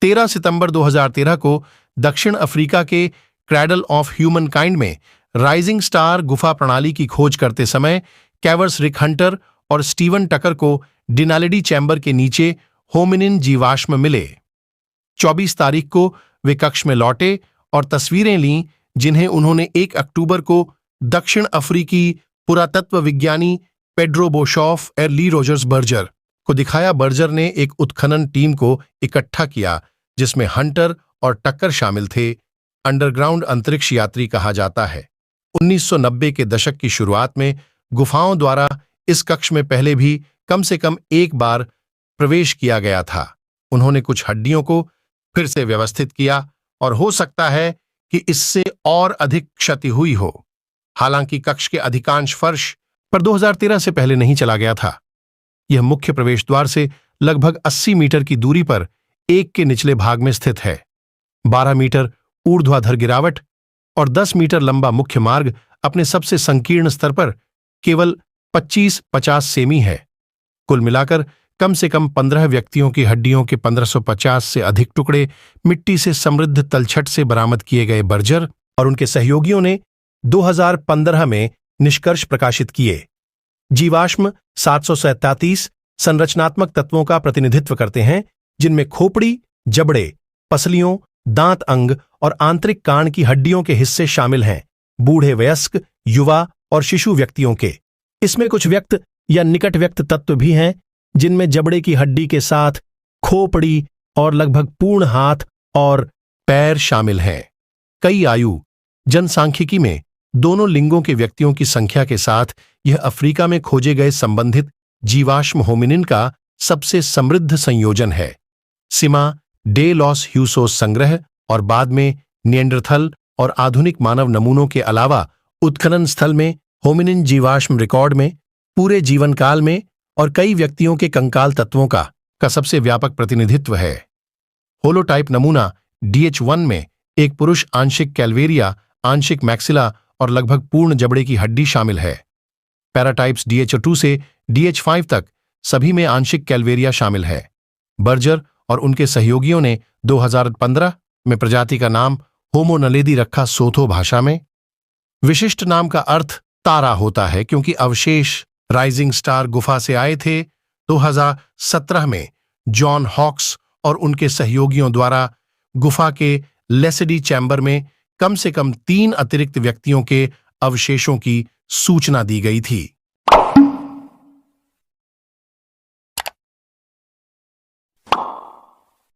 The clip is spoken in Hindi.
13 सितंबर 2013 को दक्षिण अफ्रीका के क्रैडल ऑफ ह्यूमन काइंड में राइजिंग स्टार गुफा प्रणाली की खोज करते समय कैवर्स रिक हंटर और स्टीवन टकर को डिनालिडी चैम्बर के नीचे होमिनिन जीवाश्म मिले। 24 तारीख को वे कक्ष में लौटे और तस्वीरें लीं, जिन्हें उन्होंने 1 अक्टूबर को दक्षिण अफ्रीकी पुरातत्व विज्ञानी पेड्रो बोशॉफ और ली रोजर्स बर्जर को दिखाया। बर्जर ने एक उत्खनन टीम को इकट्ठा किया जिसमें हंटर और टक्कर शामिल थे। अंडरग्राउंड अंतरिक्ष यात्री कहा जाता है। 1990 के दशक की शुरुआत में गुफाओं द्वारा इस कक्ष में पहले भी कम से कम एक बार प्रवेश किया गया था। उन्होंने कुछ हड्डियों को फिर से व्यवस्थित किया और हो सकता है कि इससे और अधिक क्षति हुई हो। हालांकि कक्ष के अधिकांश फर्श पर 2013 से पहले नहीं चला गया था। यह मुख्य प्रवेश द्वार से लगभग 80 मीटर की दूरी पर एक के निचले भाग में स्थित है। 12 मीटर ऊर्ध्वाधर गिरावट और 10 मीटर लंबा मुख्य मार्ग अपने सबसे संकीर्ण स्तर पर केवल 25-50 सेमी है। कुल मिलाकर कम से कम 15 व्यक्तियों की हड्डियों के 1550 से अधिक टुकड़े मिट्टी से समृद्ध तलछट से बरामद किए गए। बर्जर और उनके सहयोगियों ने 2015 में निष्कर्ष प्रकाशित किए। जीवाश्म 737 संरचनात्मक तत्वों का प्रतिनिधित्व करते हैं, जिनमें खोपड़ी, जबड़े, पसलियों, दांत अंग और आंतरिक कान की हड्डियों के हिस्से शामिल हैं। बूढ़े, वयस्क, युवा और शिशु व्यक्तियों के। इसमें कुछ व्यक्त या निकट व्यक्त तत्व भी हैं, जिनमें जबड़े की हड्डी के साथ खोपड़ी और लगभग पूर्ण हाथ और पैर शामिल हैं। कई आयु जनसांख्यिकी में दोनों लिंगों के व्यक्तियों की संख्या के साथ यह अफ्रीका में खोजे गए संबंधित जीवाश्म होमिनिन का सबसे समृद्ध संयोजन है। सिमा डे लॉस ह्यूसोस संग्रह और बाद में निएंडरथल और आधुनिक मानव नमूनों के अलावा उत्खनन स्थल में होमिनिन जीवाश्म रिकॉर्ड में पूरे जीवन काल में और कई व्यक्तियों के कंकाल तत्वों का सबसे व्यापक प्रतिनिधित्व है। होलोटाइप नमूना DH1 में एक पुरुष आंशिक कैलवेरिया, आंशिक मैक्सिला और लगभग पूर्ण जबड़े की हड्डी शामिल है। पैराटाइप्स DH2 से DH5 तक सभी में आंशिक कैलवेरिया शामिल है। बर्जर और उनके सहयोगियों ने 2015 में प्रजाति का नाम होमो नलेदी रखा। सोथो भाषा में विशिष्ट नाम का अर्थ तारा होता है, क्योंकि अवशेष राइजिंग स्टार गुफा से आए थे। 2017 में जॉन हॉक्स और उनके सहयोगियों द्वारा गुफा के लेसेडी चैम्बर में कम से कम 3 अतिरिक्त व्यक्तियों के अवशेषों की सूचना दी गई थी।